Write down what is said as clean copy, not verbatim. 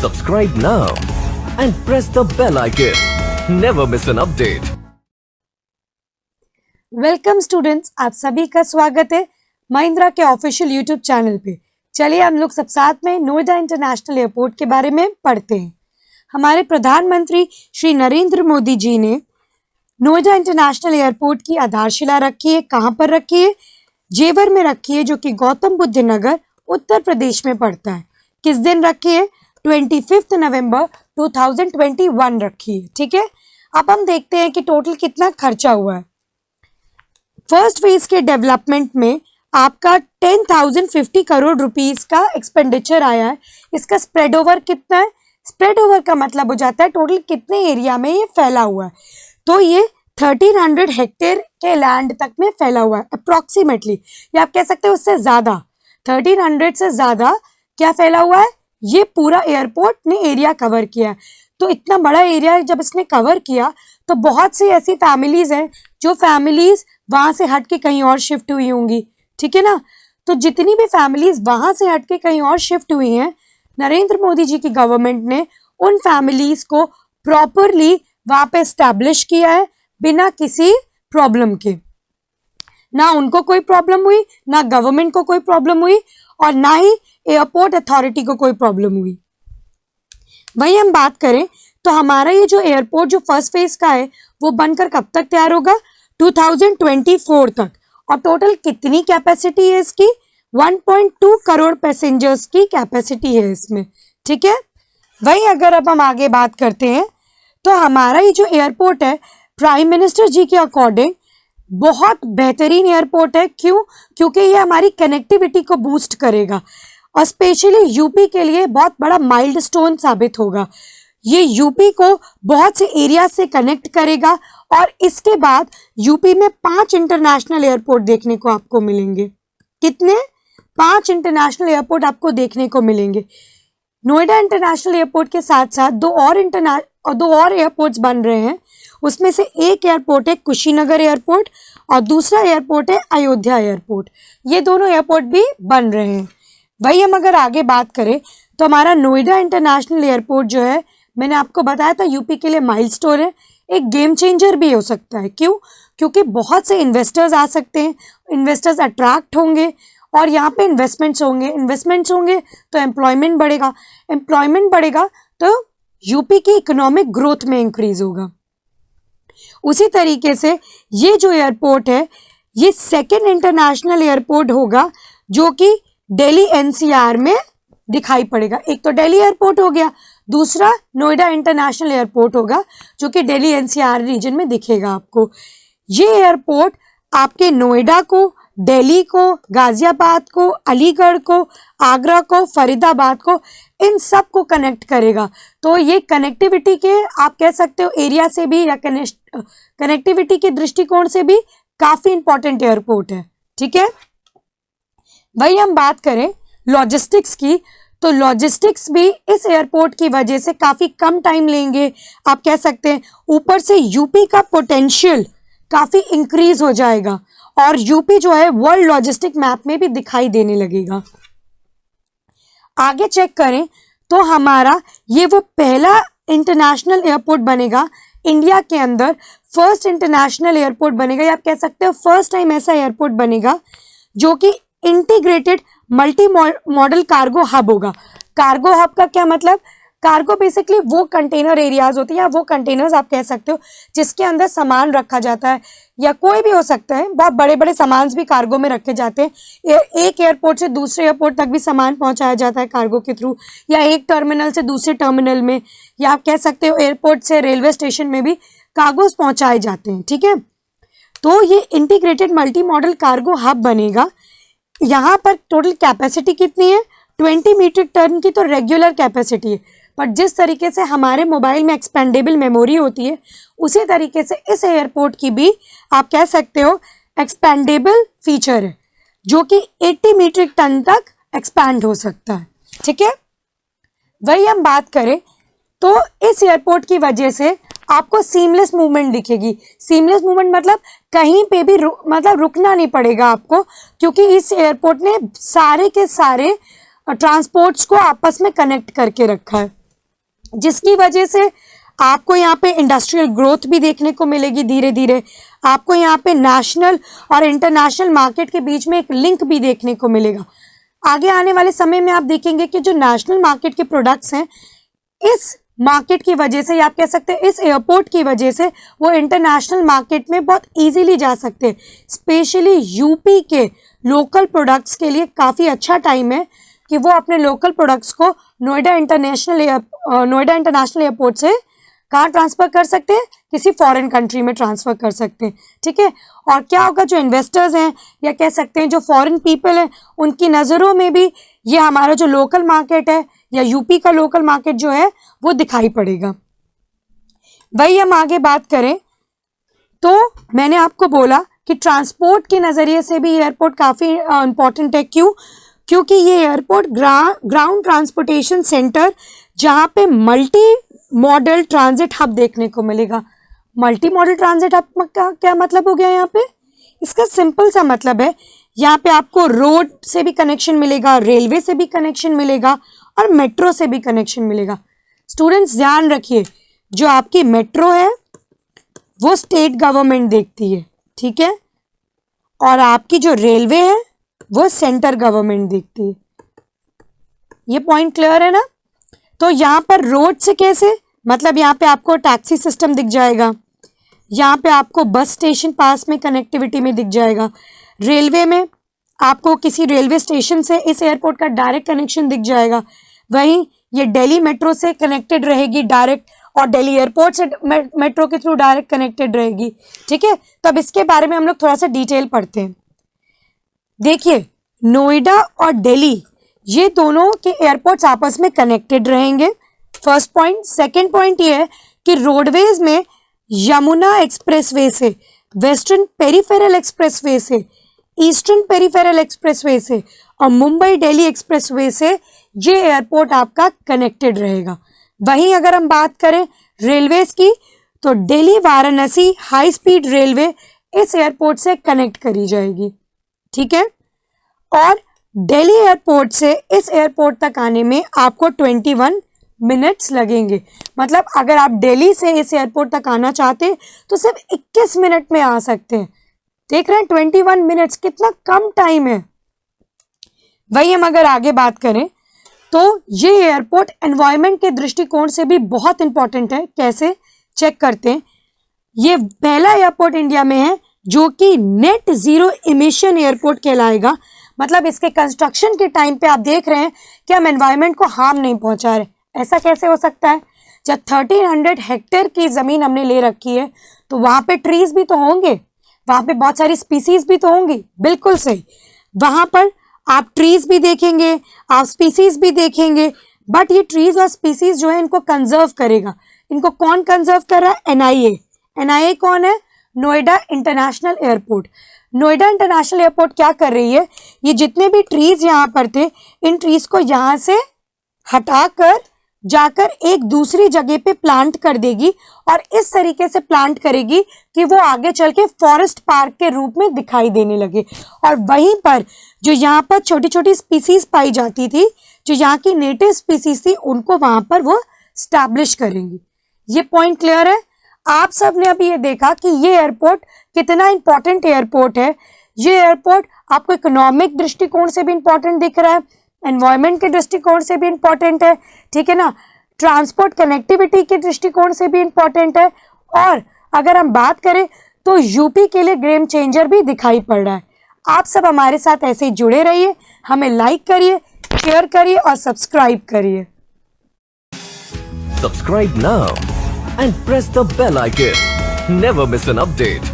Subscribe now and press the bell icon. Never miss an update. Welcome students, आप सभी का स्वागत है महिंद्रा के ऑफिशियल यूट्यूब चैनल पे। चलिए हम लोग सब साथ में नोएडा इंटरनेशनल एयरपोर्ट के बारे में पढ़ते हैं। हमारे प्रधानमंत्री श्री नरेंद्र मोदी जी ने नोएडा इंटरनेशनल एयरपोर्ट की आधारशिला रखी है। कहाँ पर रखी है? जेवर में रखी है, जो कि गौतम बुद्ध नगर उत्तर प्रदेश में पड़ता है। किस दिन रखी है? 25 नवंबर 2021 रखी है। ठीक है, अब हम देखते हैं कि टोटल कितना खर्चा हुआ है। फर्स्ट फेज के डेवलपमेंट में आपका 10,050 करोड़ रुपीस का एक्सपेंडिचर आया है। इसका स्प्रेड ओवर कितना है? स्प्रेड ओवर का मतलब हो जाता है टोटल कितने एरिया में ये फैला हुआ है। तो ये 1300 हेक्टेयर के लैंड तक में फैला हुआ है अप्रोक्सीमेटली, या आप कह सकते हो उससे ज़्यादा, 1300 से ज़्यादा क्या फैला हुआ है, ये पूरा एयरपोर्ट ने एरिया कवर किया है। तो इतना बड़ा एरिया जब इसने कवर किया तो बहुत सी ऐसी फैमिलीज़ हैं जो फैमिलीज़ वहाँ से हट के कहीं और शिफ्ट हुई होंगी। ठीक है ना, तो जितनी भी फैमिलीज़ वहाँ से हट के कहीं और शिफ्ट हुई हैं, नरेंद्र मोदी जी की गवर्नमेंट ने उन फैमिलीज़ को प्रॉपरली वहाँ पे एस्टैब्लिश किया है बिना किसी प्रॉब्लम के। ना उनको कोई प्रॉब्लम हुई, ना गवर्नमेंट को कोई प्रॉब्लम हुई, और ना ही एयरपोर्ट अथॉरिटी को कोई प्रॉब्लम हुई। वही हम बात करें तो हमारा ये जो एयरपोर्ट जो फर्स्ट फेज का है वो बनकर कब तक तैयार होगा? 2024 तक। और टोटल कितनी कैपेसिटी है इसकी? 1.2 करोड़ पैसेंजर्स की कैपेसिटी है इसमें। ठीक है, वही अगर अब हम आगे बात करते हैं तो हमारा ये जो एयरपोर्ट है प्राइम मिनिस्टर जी के अकॉर्डिंग बहुत बेहतरीन एयरपोर्ट है। क्यों? क्योंकि ये हमारी कनेक्टिविटी को बूस्ट करेगा और स्पेशली यूपी के लिए बहुत बड़ा माइलस्टोन साबित होगा। ये यूपी को बहुत से एरिया से कनेक्ट करेगा और इसके बाद यूपी में 5 इंटरनेशनल एयरपोर्ट देखने को आपको मिलेंगे। कितने? 5 इंटरनेशनल एयरपोर्ट आपको देखने को मिलेंगे। नोएडा इंटरनेशनल एयरपोर्ट के साथ साथ दो और एयरपोर्ट्स बन रहे हैं। उसमें से एक एयरपोर्ट है कुशीनगर एयरपोर्ट और दूसरा एयरपोर्ट है अयोध्या एयरपोर्ट। ये दोनों एयरपोर्ट भी बन रहे हैं। वही हम अगर आगे बात करें तो हमारा नोएडा इंटरनेशनल एयरपोर्ट जो है, मैंने आपको बताया था यूपी के लिए माइलस्टोन है, एक गेम चेंजर भी हो सकता है। क्यों? क्योंकि बहुत से इन्वेस्टर्स आ सकते हैं, इन्वेस्टर्स अट्रैक्ट होंगे और यहाँ पे इन्वेस्टमेंट्स होंगे तो एम्प्लॉयमेंट बढ़ेगा तो यूपी की इकोनॉमिक ग्रोथ में इंक्रीज होगा। उसी तरीके से ये जो एयरपोर्ट है ये सेकेंड इंटरनेशनल एयरपोर्ट होगा जो कि दिल्ली एनसीआर में दिखाई पड़ेगा। एक तो दिल्ली एयरपोर्ट हो गया, दूसरा नोएडा इंटरनेशनल एयरपोर्ट होगा जो कि दिल्ली एनसीआर रीजन में दिखेगा आपको। ये एयरपोर्ट आपके नोएडा को, दिल्ली को, गाजियाबाद को, अलीगढ़ को, आगरा को, फरीदाबाद को, इन सब को कनेक्ट करेगा। तो ये कनेक्टिविटी के आप कह सकते हो एरिया से भी या कनेक्टिविटी के दृष्टिकोण से भी काफ़ी इंपॉर्टेंट एयरपोर्ट है। ठीक है, वही हम बात करें लॉजिस्टिक्स की तो लॉजिस्टिक्स भी इस एयरपोर्ट की वजह से काफ़ी कम टाइम लेंगे। आप कह सकते हैं ऊपर से यूपी का पोटेंशियल काफ़ी इंक्रीज हो जाएगा और यूपी जो है वर्ल्ड लॉजिस्टिक मैप में भी दिखाई देने लगेगा। आगे चेक करें तो हमारा ये वो पहला इंटरनेशनल एयरपोर्ट बनेगा इंडिया के अंदर, फर्स्ट इंटरनेशनल एयरपोर्ट बनेगा, या आप कह सकते हो फर्स्ट टाइम ऐसा एयरपोर्ट बनेगा जो कि integrated multi modal cargo hub होगा। कार्गो हब का क्या मतलब? कार्गो बेसिकली वो कंटेनर एरियाज होते हैं या वो कंटेनर्स आप कह सकते हो जिसके अंदर सामान रखा जाता है, या कोई भी हो सकता है, बहुत बड़े बड़े सामान भी कार्गो में रखे जाते हैं। एक एयरपोर्ट से दूसरे एयरपोर्ट तक भी सामान पहुंचाया जाता है कार्गो के थ्रू, या एक टर्मिनल से दूसरे टर्मिनल में, या आप कह सकते हो एयरपोर्ट से रेलवे स्टेशन में भी कार्गोज पहुंचाए जाते हैं। ठीक है, तो ये integrated multi modal cargo hub बनेगा। यहाँ पर टोटल कैपेसिटी कितनी है? 20 मीट्रिक टन की तो रेगुलर कैपेसिटी है, पर जिस तरीके से हमारे मोबाइल में एक्सपेंडेबल मेमोरी होती है उसी तरीके से इस एयरपोर्ट की भी आप कह सकते हो एक्सपेंडेबल फीचर है जो कि 80 मीट्रिक टन तक एक्सपैंड हो सकता है। ठीक है, वही हम बात करें तो इस एयरपोर्ट की वजह से आपको सीमलेस मूवमेंट दिखेगी। सीमलेस मूवमेंट मतलब कहीं पे भी रुकना नहीं पड़ेगा आपको, क्योंकि इस एयरपोर्ट ने सारे के सारे ट्रांसपोर्ट्स को आपस में कनेक्ट करके रखा है। जिसकी वजह से आपको यहाँ पे इंडस्ट्रियल ग्रोथ भी देखने को मिलेगी धीरे धीरे। आपको यहाँ पे नेशनल और इंटरनेशनल मार्केट के बीच में एक लिंक भी देखने को मिलेगा। आगे आने वाले समय में आप देखेंगे कि जो नेशनल मार्केट के प्रोडक्ट्स हैं, इस मार्केट की वजह से, या आप कह सकते हैं इस एयरपोर्ट की वजह से, वो इंटरनेशनल मार्केट में बहुत इजीली जा सकते हैं। स्पेशली यूपी के लोकल प्रोडक्ट्स के लिए काफ़ी अच्छा टाइम है कि वो अपने लोकल प्रोडक्ट्स को नोएडा इंटरनेशनल एयरपोर्ट से कहाँ ट्रांसफ़र कर सकते हैं, किसी फॉरेन कंट्री में ट्रांसफ़र कर सकते हैं। ठीक है, और क्या होगा, जो इन्वेस्टर्स हैं या कह सकते हैं जो फॉरेन पीपल हैं, उनकी नज़रों में भी ये हमारा जो लोकल मार्केट है या यूपी का लोकल मार्केट जो है वो दिखाई पड़ेगा। वही हम आगे बात करें तो मैंने आपको बोला कि ट्रांसपोर्ट के नज़रिए से भी एयरपोर्ट काफ़ी इम्पॉर्टेंट है। क्योंकि ये एयरपोर्ट ग्राउंड ट्रांसपोर्टेशन सेंटर, जहाँ पे मल्टी मॉडल ट्रांजिट हब देखने को मिलेगा। मल्टी मॉडल ट्रांजिट हब का क्या मतलब हो गया यहाँ पे? इसका सिंपल सा मतलब है, यहाँ पे आपको रोड से भी कनेक्शन मिलेगा, रेलवे से भी कनेक्शन मिलेगा और मेट्रो से भी कनेक्शन मिलेगा। स्टूडेंट्स ध्यान रखिए, जो आपकी मेट्रो है वो स्टेट गवर्नमेंट देखती है, ठीक है, और आपकी जो रेलवे है वो सेंटर गवर्नमेंट देखती है। ये पॉइंट क्लियर है ना? तो यहाँ पर रोड से कैसे, मतलब यहाँ पे आपको टैक्सी सिस्टम दिख जाएगा, यहाँ पे आपको बस स्टेशन पास में कनेक्टिविटी में दिख जाएगा, रेलवे में आपको किसी रेलवे स्टेशन से इस एयरपोर्ट का डायरेक्ट कनेक्शन दिख जाएगा। वहीं ये दिल्ली मेट्रो से कनेक्टेड रहेगी डायरेक्ट, और दिल्ली एयरपोर्ट से मेट्रो के थ्रू डायरेक्ट कनेक्टेड रहेगी। ठीक है, तो अब इसके बारे में हम लोग थोड़ा सा डिटेल पढ़ते हैं। देखिए, नोएडा और दिल्ली ये दोनों के एयरपोर्ट्स आपस में कनेक्टेड रहेंगे, फर्स्ट पॉइंट। सेकंड पॉइंट ये है कि रोडवेज में यमुना एक्सप्रेसवे से, वेस्टर्न पेरिफेरल एक्सप्रेसवे से, ईस्टर्न पेरिफेरल एक्सप्रेसवे से और मुंबई दिल्ली एक्सप्रेसवे से ये एयरपोर्ट आपका कनेक्टेड रहेगा। वहीं अगर हम बात करें रेलवेज की, तो Delhi Varanasi high speed railway इस एयरपोर्ट से कनेक्ट करी जाएगी। ठीक है, और दिल्ली एयरपोर्ट से इस एयरपोर्ट तक आने में आपको 21 मिनट्स लगेंगे। मतलब अगर आप दिल्ली से इस एयरपोर्ट तक आना चाहते हैं तो सिर्फ 21 मिनट में आ सकते हैं। देख रहे हैं, 21 मिनट्स कितना कम टाइम है। वही हम अगर आगे बात करें तो ये एयरपोर्ट एनवायरनमेंट के दृष्टिकोण से भी बहुत इंपॉर्टेंट है। कैसे, चेक करते हैं। ये पहला एयरपोर्ट इंडिया में है जो कि नेट जीरो इमिशन एयरपोर्ट कहलाएगा। मतलब इसके कंस्ट्रक्शन के टाइम पे आप देख रहे हैं कि हम एनवायरनमेंट को हार्म नहीं पहुंचा रहे। ऐसा कैसे हो सकता है? जब 1300 हेक्टेयर की ज़मीन हमने ले रखी है तो वहाँ पे ट्रीज भी तो होंगे, वहाँ पे बहुत सारी स्पीसीज भी तो होंगी। बिल्कुल सही, वहाँ पर आप ट्रीज भी देखेंगे, आप स्पीसीज भी देखेंगे, बट ये ट्रीज और स्पीसीज जो है इनको कंजर्व करेगा। इनको कौन कंजर्व कर रहा है? एनआईए। एनआईए कौन है? Noida international airport. Noida international airport क्या कर रही है, ये जितने भी ट्रीज यहाँ पर थे, इन ट्रीज को यहाँ से हटाकर जाकर एक दूसरी जगह पे प्लांट कर देगी, और इस तरीके से प्लांट करेगी कि वो आगे चल के फॉरेस्ट पार्क के रूप में दिखाई देने लगे। और वहीं पर जो यहाँ पर छोटी छोटी स्पीसीज पाई जाती थी, जो यहाँ की नेटिव स्पीसीज थी, उनको वहाँ पर वो स्टैब्लिश करेंगी। ये पॉइंट क्लियर है? आप सब ने अभी ये देखा कि ये एयरपोर्ट कितना इंपॉर्टेंट एयरपोर्ट है। ये एयरपोर्ट आपको इकोनॉमिक दृष्टिकोण से भी इंपॉर्टेंट दिख रहा है, एनवायरनमेंट के दृष्टिकोण से भी इंपॉर्टेंट है, ठीक है ना, ट्रांसपोर्ट कनेक्टिविटी के दृष्टिकोण से भी इंपॉर्टेंट है, और अगर हम बात करें तो यूपी के लिए गेम चेंजर भी दिखाई पड़ रहा है। आप सब हमारे साथ ऐसे ही जुड़े रहिए, हमें लाइक करिए, शेयर करिए और सब्सक्राइब करिए। Subscribe now and press the bell icon. Never miss an update.